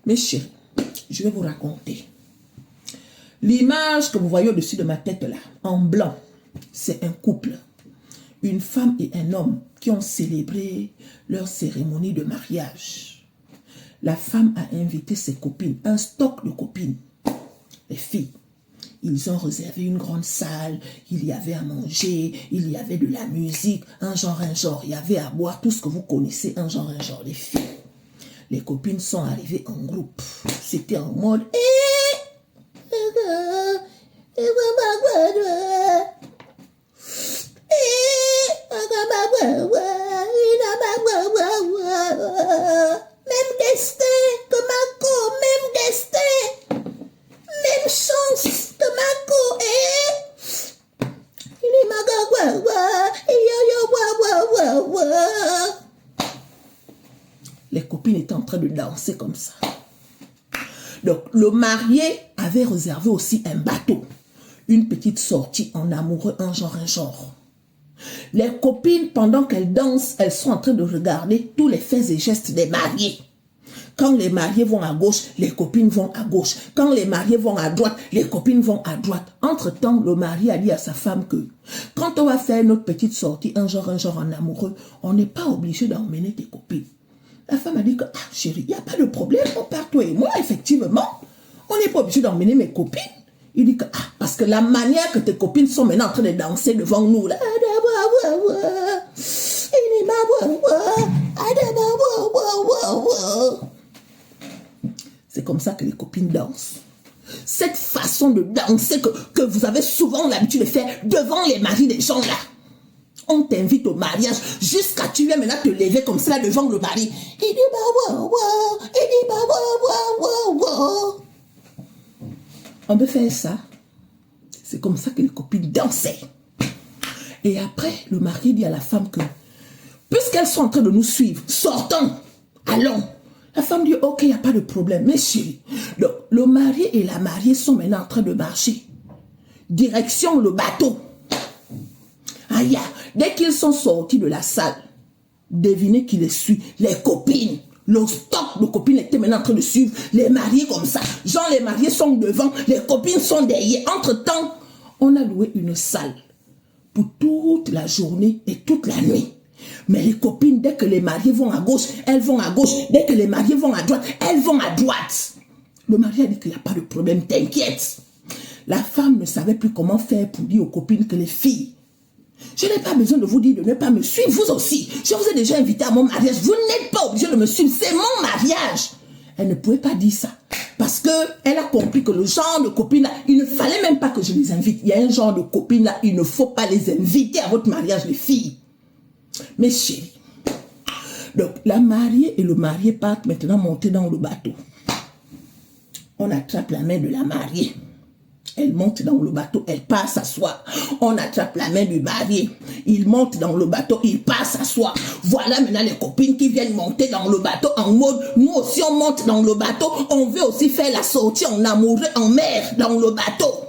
Mes chéris, je vais vous raconter. L'image que vous voyez au-dessus de ma tête là, en blanc, c'est un couple. Une femme et un homme qui ont célébré leur cérémonie de mariage. La femme a invité ses copines, un stock de copines, les filles. Ils ont réservé une grande salle, il y avait à manger, il y avait de la musique, un genre, il y avait à boire, tout ce que vous connaissez, un genre, les filles. Les copines sont arrivées en groupe. C'était en mode... Même destin que Marco, même destin, même chance que Marco, il est les copines étaient en train de danser comme ça. Donc, le marié avait réservé aussi un bateau, une petite sortie en amoureux, un genre. Les copines, pendant qu'elles dansent, elles sont en train de regarder tous les faits et gestes des mariés. Quand les mariés vont à gauche, les copines vont à gauche. Quand les mariés vont à droite, les copines vont à droite. Entre-temps, le mari a dit à sa femme que quand on va faire notre petite sortie, un genre en amoureux, on n'est pas obligé d'emmener tes copines. La femme a dit que, ah chérie, il n'y a pas de problème, on part toi et moi, effectivement. On n'est pas obligé d'emmener mes copines. Il dit que, ah, parce que la manière que tes copines sont maintenant en train de danser devant nous, là, c'est comme ça que les copines dansent. Cette façon de danser que vous avez souvent l'habitude de faire devant les maris des gens là. On t'invite au mariage jusqu'à tu viens maintenant te lever comme ça devant le mari. Il dit on peut faire ça. C'est comme ça que les copines dansaient. Et après, le mari dit à la femme que puisqu'elles sont en train de nous suivre, sortons, allons. La femme dit ok, il n'y a pas de problème. Mais chérie, le mari et la mariée sont maintenant en train de marcher. Direction le bateau. Aïe, dès qu'ils sont sortis de la salle, devinez qui les suit, les copines. Le stock de copines était maintenant en train de suivre les mariés comme ça. Genre les mariés sont devant, les copines sont derrière. Entre-temps, on a loué une salle pour toute la journée et toute la nuit. Mais les copines, dès que les mariés vont à gauche, elles vont à gauche. Dès que les mariés vont à droite, elles vont à droite. Le mari a dit qu'il n'y a pas de problème, t'inquiète. La femme ne savait plus comment faire pour dire aux copines que les filles, je n'ai pas besoin de vous dire de ne pas me suivre, vous aussi. Je vous ai déjà invité à mon mariage. Vous n'êtes pas obligé de me suivre, c'est mon mariage. Elle ne pouvait pas dire ça. Parce qu'elle a compris que le genre de copines là, il ne fallait même pas que je les invite. Il y a un genre de copines là, il ne faut pas les inviter à votre mariage, les filles. Mes chéris. Donc, la mariée et le marié partent maintenant monter dans le bateau. On attrape la main de la mariée. Elle monte dans le bateau, elle part s'asseoir. On attrape la main du marié. Il monte dans le bateau, il part s'asseoir. Voilà maintenant les copines qui viennent monter dans le bateau en mode, nous aussi on monte dans le bateau. On veut aussi faire la sortie en amoureux, en mer, dans le bateau.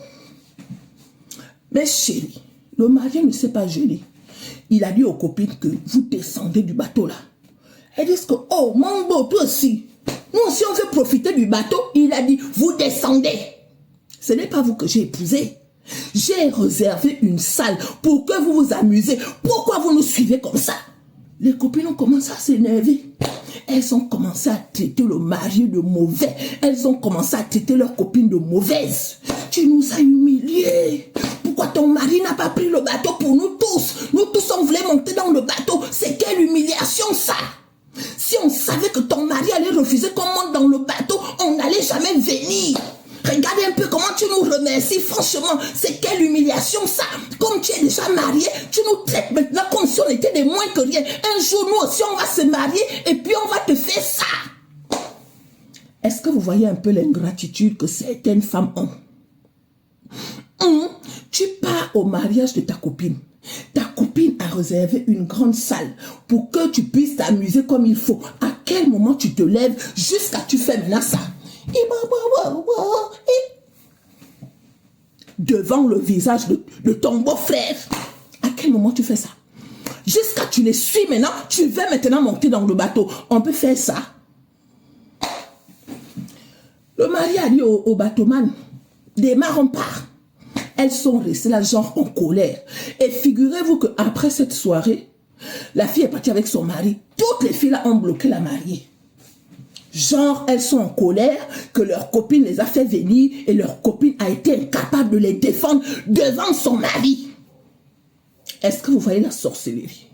Mais chérie, le marié ne s'est pas gêné. Il a dit aux copines que vous descendez du bateau là. Elles disent que, oh mon beau, toi aussi. Nous aussi on veut profiter du bateau. Il a dit, vous descendez. Ce n'est pas vous que j'ai épousé. J'ai réservé une salle pour que vous vous amusez. Pourquoi vous nous suivez comme ça? Les copines ont commencé à s'énerver. Elles ont commencé à traiter le mari de mauvais. Elles ont commencé à traiter leur copine de mauvaise. Tu nous as humiliés. Pourquoi ton mari n'a pas pris le bateau pour nous tous? Nous tous on voulait monter dans le bateau. C'est quelle humiliation ça? Si on savait que ton mari allait refuser qu'on monte dans le bateau, on n'allait jamais venir. Regardez un peu comment tu nous remercies. Franchement, c'est quelle humiliation ça. Comme tu es déjà marié, tu nous traites maintenant comme si on était des moins que rien. Un jour, nous aussi, on va se marier et puis on va te faire ça. Est-ce que vous voyez un peu l'ingratitude que certaines femmes ont? Tu pars au mariage de ta copine. Ta copine a réservé une grande salle pour que tu puisses t'amuser comme il faut. À quel moment tu te lèves jusqu'à tu fais maintenant ça? Devant le visage de ton beau-frère. À quel moment tu fais ça? Jusqu'à tu les suis maintenant, tu veux maintenant monter dans le bateau. On peut faire ça. Le mari a dit au bateauman, démarre, on part. Elles sont restées là, genre en colère. Et figurez-vous qu'après cette soirée, la fille est partie avec son mari. Toutes les filles là ont bloqué la mariée. Genre, elles sont en colère que leur copine les a fait venir et leur copine a été incapable de les défendre devant son mari. Est-ce que vous voyez la sorcellerie?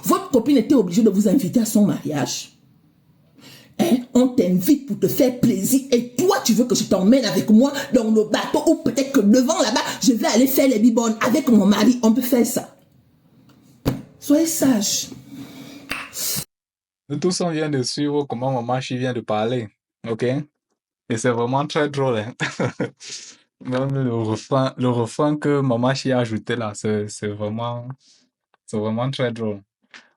Votre copine était obligée de vous inviter à son mariage. Hein? On t'invite pour te faire plaisir et toi tu veux que je t'emmène avec moi dans le bateau ou peut-être que devant là-bas je vais aller faire les bibonnes avec mon mari. On peut faire ça. Soyez sages. Nous tous, on vient de suivre comment Maman Chi vient de parler, ok? Et c'est vraiment très drôle, hein? Même le refrain que Maman Chi a ajouté là, c'est vraiment très drôle.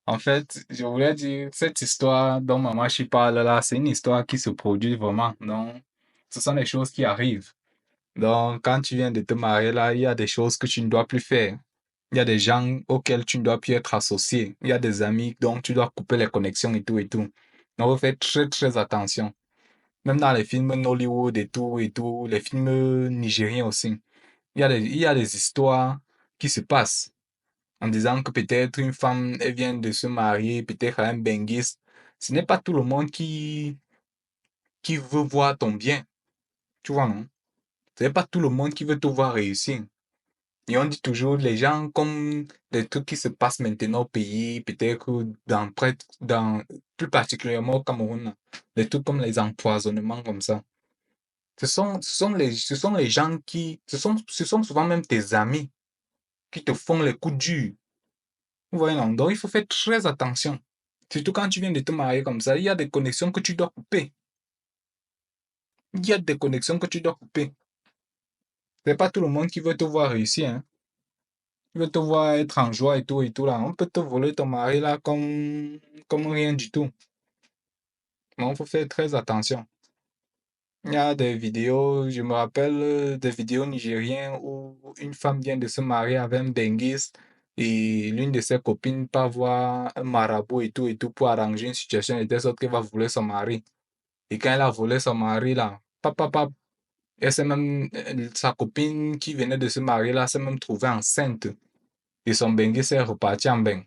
En fait, je voulais dire, cette histoire dont Maman Chi parle là, c'est une histoire qui se produit vraiment. Donc, ce sont des choses qui arrivent. Donc, quand tu viens de te marier là, il y a des choses que tu ne dois plus faire. Il y a des gens auxquels tu ne dois plus être associé. Il y a des amis dont tu dois couper les connexions et tout et tout. Donc, faut faire très très attention. Même dans les films Nollywood et tout, les films nigériens aussi. Il y a des histoires qui se passent en disant que peut-être une femme, elle vient de se marier, peut-être à un benguiste. Ce n'est pas tout le monde qui veut voir ton bien. Tu vois, non? Ce n'est pas tout le monde qui veut te voir réussir. Et on dit toujours, les gens, comme les trucs qui se passent maintenant au pays, peut-être plus particulièrement au Cameroun, des trucs comme les empoisonnements comme ça. Ce sont les gens ce sont souvent même tes amis qui te font les coups durs. Vous voyez, non? Donc, il faut faire très attention. Surtout quand tu viens de te marier comme ça, il y a des connexions que tu dois couper. Il y a des connexions que tu dois couper. C'est pas tout le monde qui veut te voir réussir, hein. Il veut te voir être en joie et tout là. On peut te voler ton mari là comme rien du tout. Mais il faut faire très attention. Il y a des vidéos, je me rappelle des vidéos nigériennes où une femme vient de se marier avec un benguiste et l'une de ses copines part voir un marabout et tout pour arranger une situation de telle sorte qu'elle va voler son mari. Et quand elle a volé son mari là, papa, et c'est même sa copine qui venait de se marier là, s'est même trouvée enceinte. Et son benguiste est reparti en bain.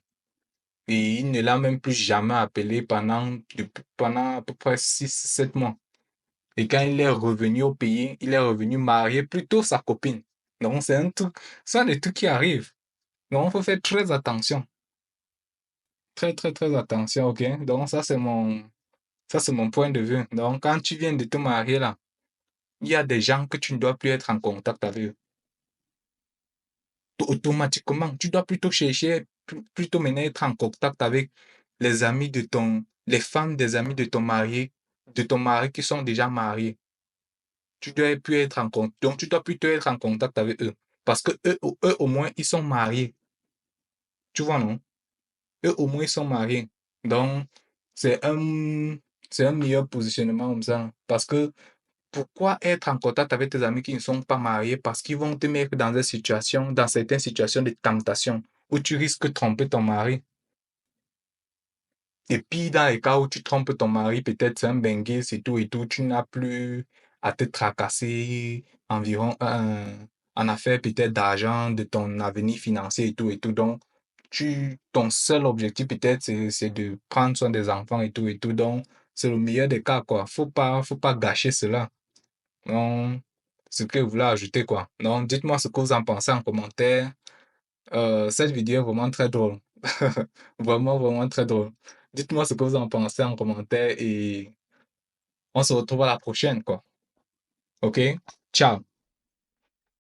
Et il ne l'a même plus jamais appelé pendant à peu près 6 7 mois. Et quand il est revenu au pays, il est revenu marier plutôt sa copine. Donc, c'est un truc, ça, des trucs qui arrivent. Donc, il faut faire très attention. Très, très, très attention, ok? Donc, ça, c'est mon point de vue. Donc, quand tu viens de te marier là, il y a des gens que tu ne dois plus être en contact avec eux. Automatiquement, tu dois plutôt chercher, plutôt maintenant être en contact avec les femmes des amis de ton mari qui sont déjà mariés. Tu dois plus être en contact, donc tu dois plutôt être en contact avec eux. Parce que eux au moins, ils sont mariés. Tu vois, non? Eux, au moins, ils sont mariés. Donc, c'est un, c'est un meilleur positionnement comme ça. Parce que pourquoi être en contact avec tes amis qui ne sont pas mariés? Parce qu'ils vont te mettre dans certaines situations de tentation où tu risques de tromper ton mari. Et puis, dans les cas où tu trompes ton mari, peut-être c'est un bengué, c'est tout et tout, tu n'as plus à te tracasser environ en affaire peut-être d'argent, de ton avenir financier et tout. Donc, ton seul objectif peut-être, c'est de prendre soin des enfants et tout et tout. Donc, c'est le meilleur des cas, quoi. Faut pas gâcher cela. Donc, ce que vous voulez ajouter, quoi. Donc, dites-moi ce que vous en pensez en commentaire. Cette vidéo est vraiment très drôle. Vraiment, vraiment très drôle. Dites-moi ce que vous en pensez en commentaire et on se retrouve à la prochaine, quoi. OK? Ciao.